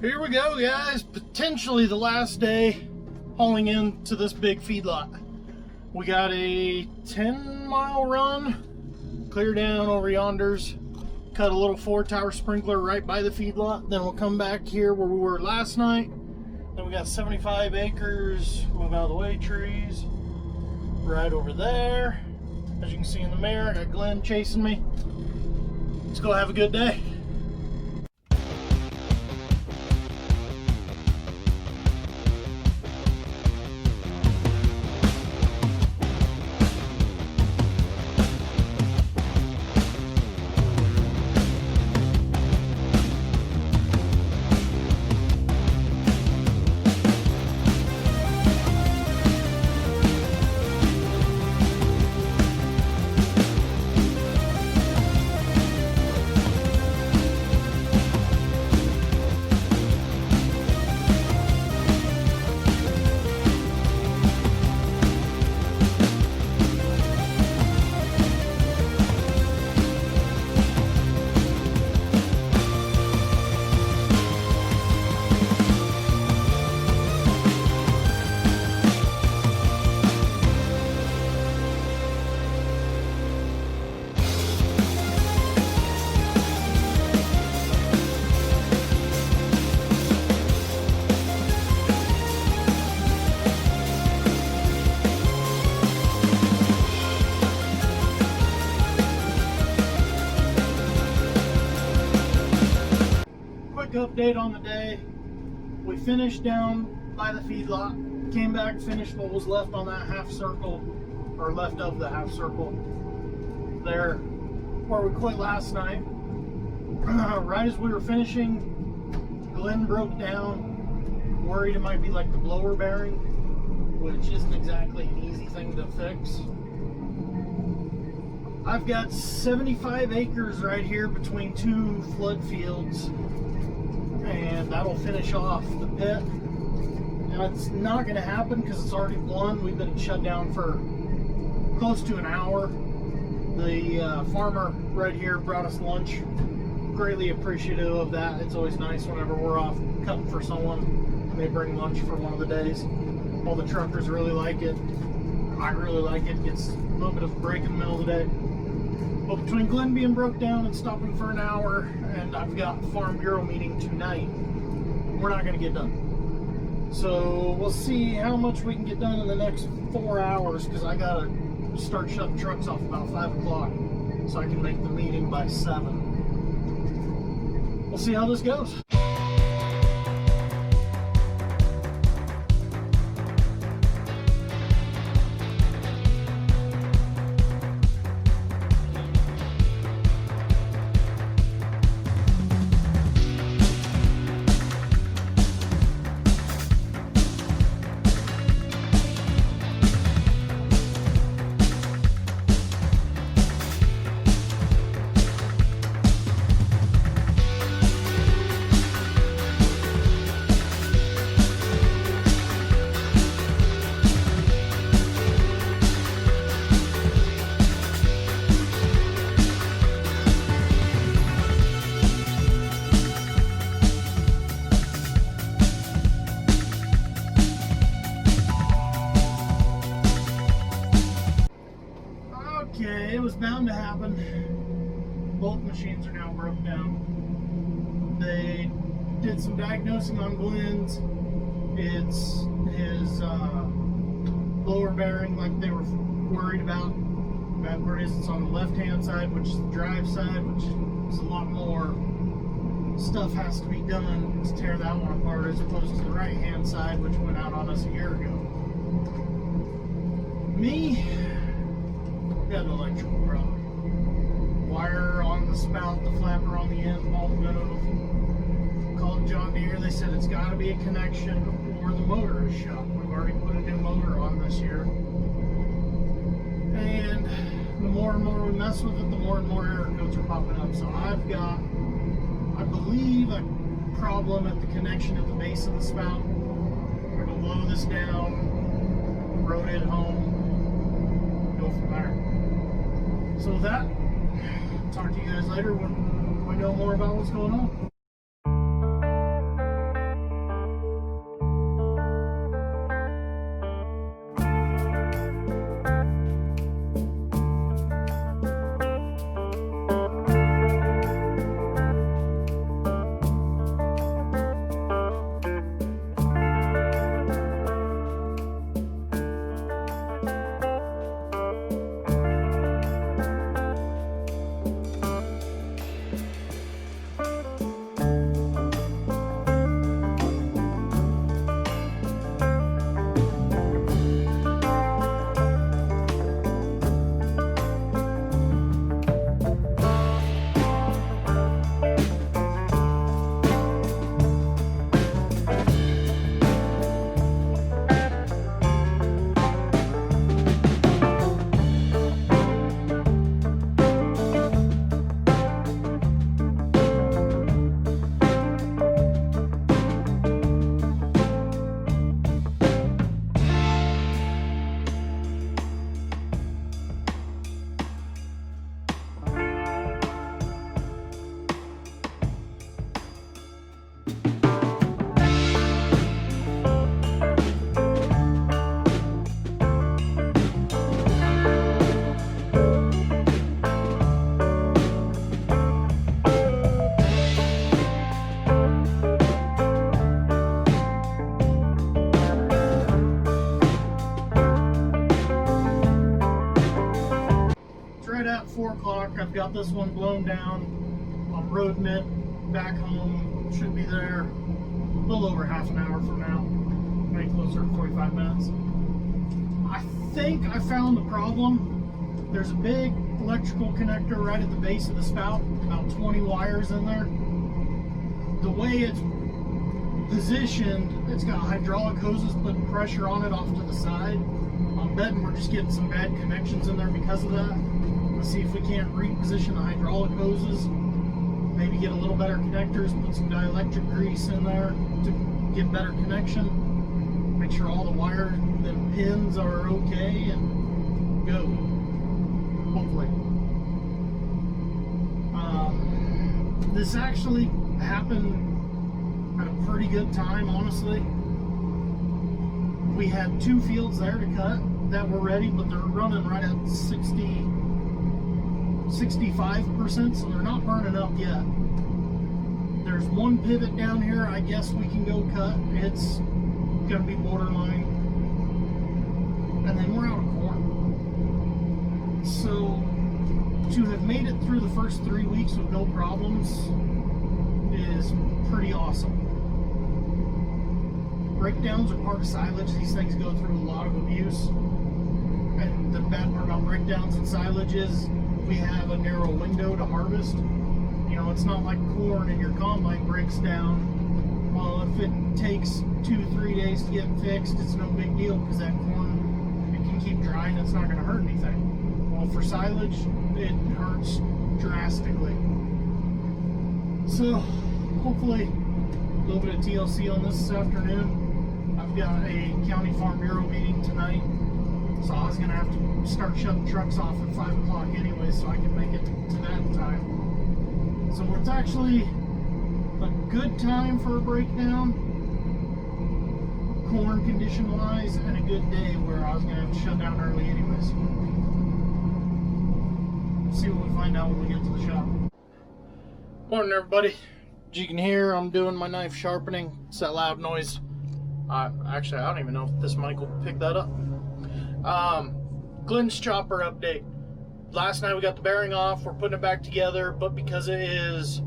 Here we go, guys. Potentially the last day hauling into this big feedlot. We got a 10-mile run, clear down over yonders, cut a little 4-tower sprinkler right by the feedlot. Then we'll come back here where we were last night. Then we got 75 acres, move out of the way, trees, right over there. As you can see in the mirror, I got Glenn chasing me. Let's go have a good day. Update on the day. We finished down by the feedlot, came back, finished what was left on that half circle, or left of the half circle there where we quit last night. Right as we were finishing, Glenn broke down, worried it might be like the blower bearing, which isn't exactly an easy thing to fix. I've got 75 acres right here between two flood fields, and that'll finish off the pit. Now it's not going to happen because it's already won. We've been shut down for close to an hour. The farmer right here brought us lunch. Greatly appreciative of that. It's always nice whenever we're off cutting for someone and they bring lunch for one of the days. All the truckers really like it. I really like it. Gets a little bit of a break in the middle of the day. But between Glenn being broke down and stopping for an hour, and I've got Farm Bureau meeting tonight, we're not going to get done. So we'll see how much we can get done in the next 4 hours, because I got to start shutting trucks off about 5 o'clock so I can make the meeting by 7. We'll see how this goes. Okay, it was bound to happen. Both machines are now broke down. They did some diagnosing on Glenn's. It's his lower bearing, like they were worried about. Bad part is it's on the left-hand side, which is the drive side, which is a lot more stuff has to be done to tear that one apart, as opposed to the right-hand side, which went out on us a year ago. Me, got an electrical problem. Wire on the spout, the flapper on the end won't move. Called John Deere, they said it's got to be a connection or the motor is shot. We've already put a new motor on this year. And the more and more we mess with it, the more and more error codes are popping up. So I've got, I believe, a problem at the connection at the base of the spout. We're going to blow this down, road it home, go from there. So with that, talk to you guys later when we know more about what's going on. I've got this one blown down. I'm roading it back home. Should be there a little over half an hour from now. Maybe closer to 45 minutes. I think I found the problem. There's a big electrical connector right at the base of the spout, about 20 wires in there. The way it's positioned, it's got hydraulic hoses putting pressure on it off to the side. I'm betting we're just getting some bad connections in there because of that. Let's see if we can't reposition the hydraulic hoses, maybe get a little better connectors, put some dielectric grease in there to get better connection, make sure all the wire and pins are okay, and go, hopefully. This actually happened at a pretty good time, honestly. We had 2 fields there to cut that were ready, but they're running right at 65%, so they're not burning up yet. There's one pivot down here I guess we can go cut. It's gonna be borderline, and then we're out of corn. So to have made it through the first 3 weeks with no problems is pretty awesome. Breakdowns are part of silage. These things go through a lot of abuse, and the bad part about breakdowns and silage is we have a narrow window to harvest. You know, it's not like corn and your combine breaks down. Well, if it takes 2-3 days to get fixed, it's no big deal because that corn, it can keep drying, it's not going to hurt anything. Well, for silage, it hurts drastically. So hopefully a little bit of TLC on this afternoon. I've got a county farm bureau meeting tonight, so I was going to have to start shutting trucks off at 5 o'clock anyway so I can make it to that time. So it's actually a good time for a breakdown, corn condition wise, and a good day where I was going to have to shut down early anyways. See what we find out when we get to the shop. Morning everybody. As you can hear, I'm doing my knife sharpening. It's that loud noise. Actually, I don't even know if this mic will pick that up. Glenn's chopper update. Last night we got the bearing off. We're putting it back together, but because it is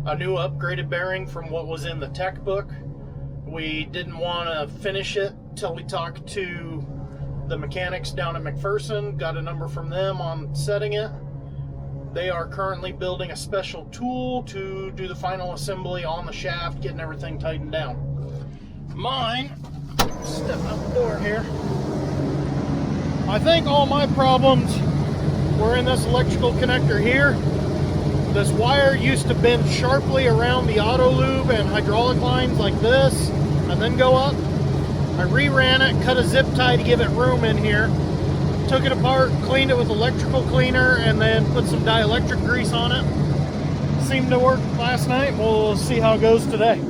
a new upgraded bearing from what was in the tech book, we didn't want to finish it till we talked to the mechanics down at McPherson. Got a number from them on setting it. They are currently building a special tool to do the final assembly on the shaft, getting everything tightened down. Mine, stepping out the door here, I think all my problems were in this electrical connector here. This wire used to bend sharply around the auto lube and hydraulic lines like this, and then go up. I reran it, cut a zip tie to give it room in here. Took it apart, cleaned it with electrical cleaner, and then put some dielectric grease on it. Seemed to work last night. We'll see how it goes today.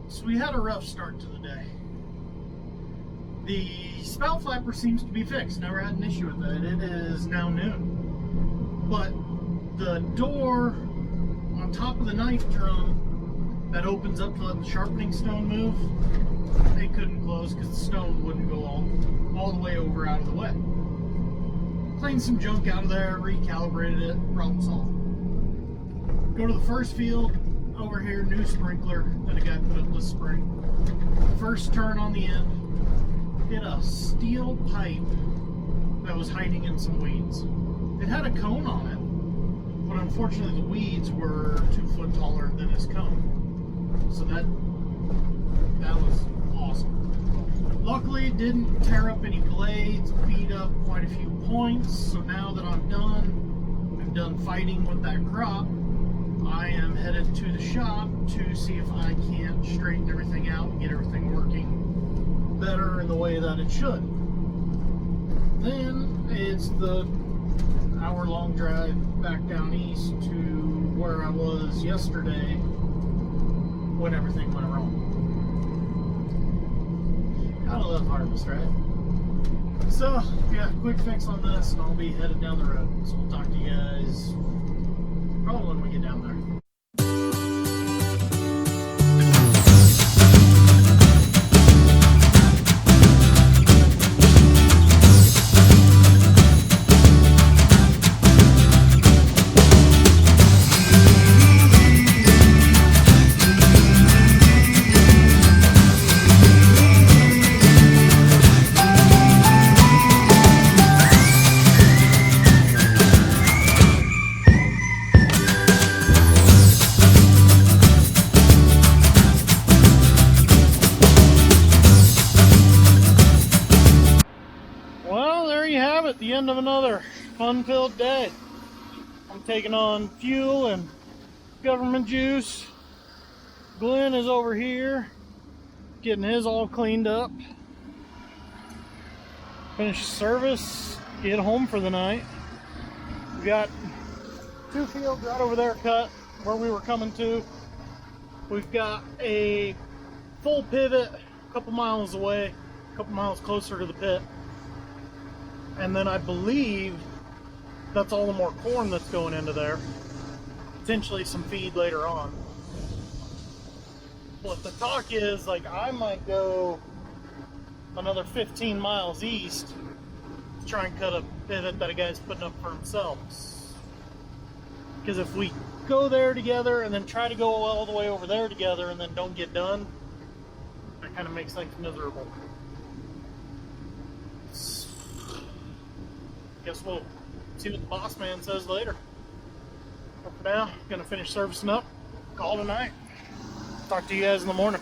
So we had a rough start to the day. The spout flapper seems to be fixed. Never had an issue with it. It is now noon. But the door on top of the knife drum that opens up to let the sharpening stone move, it couldn't close because the stone wouldn't go all the way over out of the way. Cleaned some junk out of there, recalibrated it, problem solved. Go to the first field. Over here, new sprinkler that a guy put up this spring. First turn on the end, hit a steel pipe that was hiding in some weeds. It had a cone on it, but unfortunately the weeds were 2 foot taller than his cone. So that was awesome. Luckily it didn't tear up any blades, beat up quite a few points, so now that I'm done, I'm done fighting with that crop, I am headed to the shop to see if I can't straighten everything out and get everything working better in the way that it should. Then it's the hour-long drive back down east to where I was yesterday when everything went wrong. Gotta love harvest, right? So, yeah, quick fix on this, and I'll be headed down the road. So we'll talk to you guys probably when we get down there. Well, there you have it, the end of another fun-filled day. I'm taking on fuel and government juice. Glenn is over here getting his all cleaned up. Finish service, get home for the night. We got 2 fields right over there cut where we were coming to. We've got a full pivot a couple miles away, a couple miles closer to the pit. And then I believe that's all the more corn that's going into there. Potentially some feed later on. What the talk is, like, I might go another 15 miles east to try and cut a pivot that a guy's putting up for himself. Because if we go there together and then try to go all the way over there together and then don't get done, that kind of makes things miserable. Guess we'll see what the boss man says later. But for now, I'm gonna finish servicing up, call tonight. Talk to you guys in the morning.